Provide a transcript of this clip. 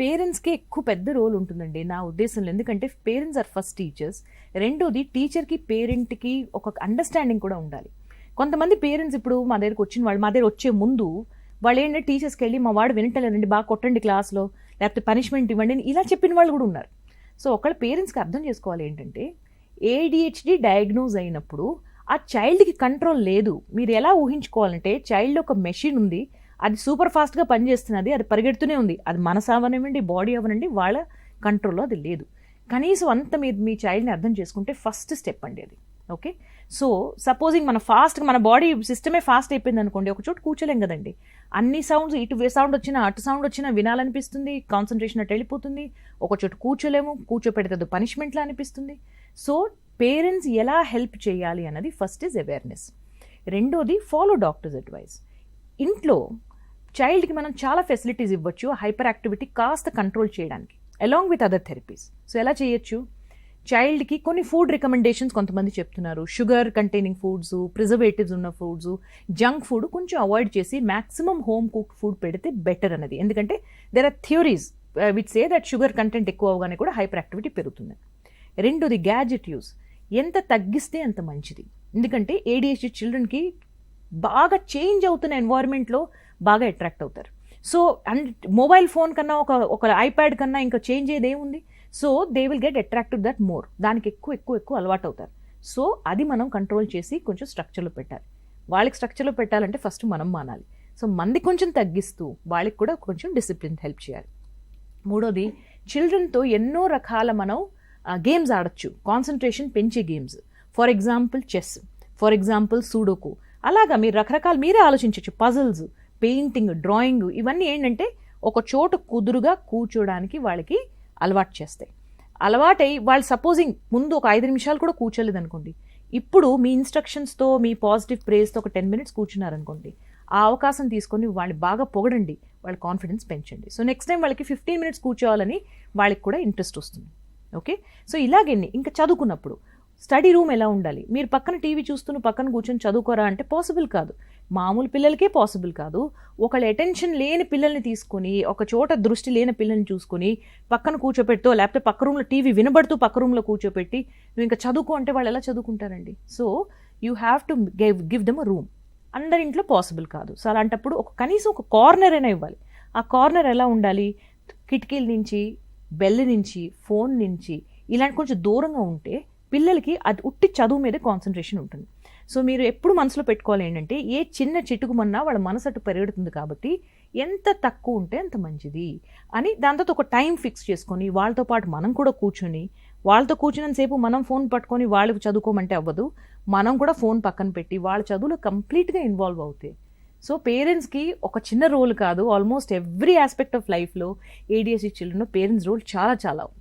పేరెంట్స్కి ఎక్కువ పెద్ద రోల్ ఉంటుందండి నా ఉద్దేశంలో. ఎందుకంటే పేరెంట్స్ ఆర్ ఫస్ట్ టీచర్స్. రెండోది టీచర్కి పేరెంట్కి ఒక అండర్స్టాండింగ్ కూడా ఉండాలి. కొంతమంది పేరెంట్స్ ఇప్పుడు మా దగ్గరకు వచ్చిన వాళ్ళు, మా దగ్గర వచ్చే ముందు వాళ్ళు ఏంటంటే టీచర్స్కి వెళ్ళి మా వాడు వినటలేదండి, బాగా కొట్టండి క్లాస్లో, లేకపోతే పనిష్మెంట్ ఇవ్వండి అని ఇలా చెప్పిన వాళ్ళు కూడా ఉన్నారు. సో ఒకళ్ళ పేరెంట్స్కి అర్థం చేసుకోవాలి ఏంటంటే ADHD డయాగ్నోజ్ అయినప్పుడు ఆ చైల్డ్కి కంట్రోల్ లేదు. మీరు ఎలా ఊహించుకోవాలంటే చైల్డ్ ఒక మెషిన్ ఉంది, అది సూపర్ ఫాస్ట్గా పనిచేస్తున్నది, అది పరిగెడుతూనే ఉంది. అది మనసు అవనివ్వండి, బాడీ అవనండి, వాళ్ళ కంట్రోల్లో అది లేదు. కనీసం అంత మీరు మీ చైల్డ్ని అర్థం చేసుకుంటే ఫస్ట్ స్టెప్ అండి అది. ఓకే, సో సపోజింగ్ మన బాడీ సిస్టమే ఫాస్ట్ అయిపోయింది అనుకోండి, ఒక చోట కూర్చోలేం కదండి. అన్ని సౌండ్స్, ఇటు సౌండ్ వచ్చినా అటు సౌండ్ వచ్చినా వినాలనిపిస్తుంది, కాన్సన్ట్రేషన్ అటు వెళ్ళిపోతుంది. ఒక చోట కూర్చోలేము, కూర్చోపెడితే పనిష్మెంట్లా అనిపిస్తుంది. సో పేరెంట్స్ ఎలా హెల్ప్ చేయాలి అన్నది ఫస్ట్ ఈజ్ అవేర్నెస్. రెండోది ఫాలో డాక్టర్స్ అడ్వైస్. ఇంట్లో చైల్డ్కి మనం చాలా ఫెసిలిటీస్ ఇవ్వచ్చు హైపర్ యాక్టివిటీ కాస్త కంట్రోల్ చేయడానికి, along with other therapies. So ఎలా చేయొచ్చు? చైల్డ్కి కొన్ని ఫుడ్ రికమెండేషన్స్ కొంతమంది చెప్తున్నారు. షుగర్ కంటైనింగ్ ఫుడ్స్, ప్రిజర్వేటివ్స్ ఉన్న ఫుడ్స్, జంక్ ఫుడ్ కొంచెం అవాయిడ్ చేసి మ్యాక్సిమం హోమ్ కుక్డ్ ఫుడ్ పెడితే బెటర్ అన్నది. ఎందుకంటే there are theories which say that sugar content ఎక్కువ అవగానే కూడా హైపర్ యాక్టివిటీ పెరుగుతుంది. రెండోది గ్యాడ్జెట్ యూస్ ఎంత తగ్గిస్తే అంత మంచిది. ఎందుకంటే ADHD చిల్డ్రన్కి బాగా చేంజ్ అవుతున్న ఎన్వైర్న్మెంట్లో బాగా అట్రాక్ట్ అవుతారు. సో అండ్ మొబైల్ ఫోన్ కన్నా ఒక ఐప్యాడ్ కన్నా ఇంకా చేంజ్ అయ్యేది ఏముంది? So they will get attracted that more. దానికి ఎక్కువ అలవాటు అవుతారు. సో అది మనం కంట్రోల్ చేసి కొంచెం స్ట్రక్చర్లో పెట్టాలి. వాళ్ళకి స్ట్రక్చర్లో పెట్టాలంటే ఫస్ట్ మనం మానాలి. సో మంది కొంచెం తగ్గిస్తూ వాళ్ళకి కూడా కొంచెం డిసిప్లిన్ హెల్ప్ చేయాలి. మూడోది చిల్డ్రన్తో ఎన్నో రకాల మనం గేమ్స్ ఆడచ్చు, కాన్సన్ట్రేషన్ పెంచే games. For example chess, for example sudoku. అలాగా మీరు రకరకాల మీరే ఆలోచించవచ్చు. పజిల్స్, పెయింటింగ్, డ్రాయింగ్, ఇవన్నీ ఏంటంటే ఒక చోట కుదురుగా కూర్చోడానికి వాళ్ళకి అలవాటు చేస్తాయి. అలవాటై వాళ్ళు సపోజింగ్ ముందు ఒక 5 నిమిషాలు కూడా కూర్చోలేదు అనుకోండి, ఇప్పుడు మీ ఇన్స్ట్రక్షన్స్తో మీ పాజిటివ్ ప్రేస్తో ఒక 10 minutes కూర్చున్నారనుకోండి, ఆ అవకాశం తీసుకొని వాళ్ళని బాగా పొగడండి, వాళ్ళ కాన్ఫిడెన్స్ పెంచండి. సో నెక్స్ట్ టైం వాళ్ళకి 15 minutes కూర్చోవాలని వాళ్ళకి కూడా ఇంట్రెస్ట్ వస్తుంది. ఓకే, సో ఇలాగే ఇంకా చదువుకున్నప్పుడు స్టడీ రూమ్ ఎలా ఉండాలి? మీరు పక్కన టీవీ చూస్తూ పక్కన కూర్చొని చదువుకోరా అంటే పాసిబుల్ కాదు. మామూలు పిల్లలకే పాసిబుల్ కాదు. ఒకళ్ళ అటెన్షన్ లేని పిల్లల్ని తీసుకొని, ఒక చోట దృష్టి లేని పిల్లల్ని చూసుకొని పక్కన కూర్చోపెట్టో, లేకపోతే పక్క రూమ్లో టీవీ వినబడుతూ పక్క రూమ్లో కూర్చోపెట్టి నువ్వు ఇంకా చదువుకో అంటే వాళ్ళు ఎలా చదువుకుంటారండి? So you have to give them a room. అందరింట్లో పాసిబుల్ కాదు. సో అలాంటప్పుడు కనీసం ఒక కార్నర్ అయినా ఇవ్వాలి. ఆ కార్నర్ ఎలా ఉండాలి? కిటికీల నుంచి, బెల్ నుంచి, ఫోన్ నుంచి ఇలాంటి కొంచెం దూరంగా ఉంటే పిల్లలకి అది ఉట్టి చదువు మీద కాన్సన్ట్రేషన్ ఉంటుంది. సో మీరు ఎప్పుడు మనసులో పెట్టుకోవాలి ఏంటంటే ఏ చిన్న చిటుకుమన్నా వాళ్ళ మనసు అటు పెరుగుతుంది కాబట్టి ఎంత తక్కువ ఉంటే అంత మంచిది అని దాంతో ఒక టైం ఫిక్స్ చేసుకొని వాళ్ళతో పాటు మనం కూడా కూర్చొని, వాళ్ళతో కూర్చున్నంతసేపు మనం ఫోన్ పట్టుకొని వాళ్ళకి చదువుకోమంటే అవ్వదు. మనం కూడా ఫోన్ పక్కన పెట్టి వాళ్ళ చదువులో కంప్లీట్గా ఇన్వాల్వ్ అవుతాయి. సో పేరెంట్స్కి ఒక చిన్న రోల్ కాదు, ఆల్మోస్ట్ ఎవ్రీ ఆస్పెక్ట్ ఆఫ్ లైఫ్లో ADHD చిల్డ్రన్లో పేరెంట్స్ రోల్ చాలా ఉంది.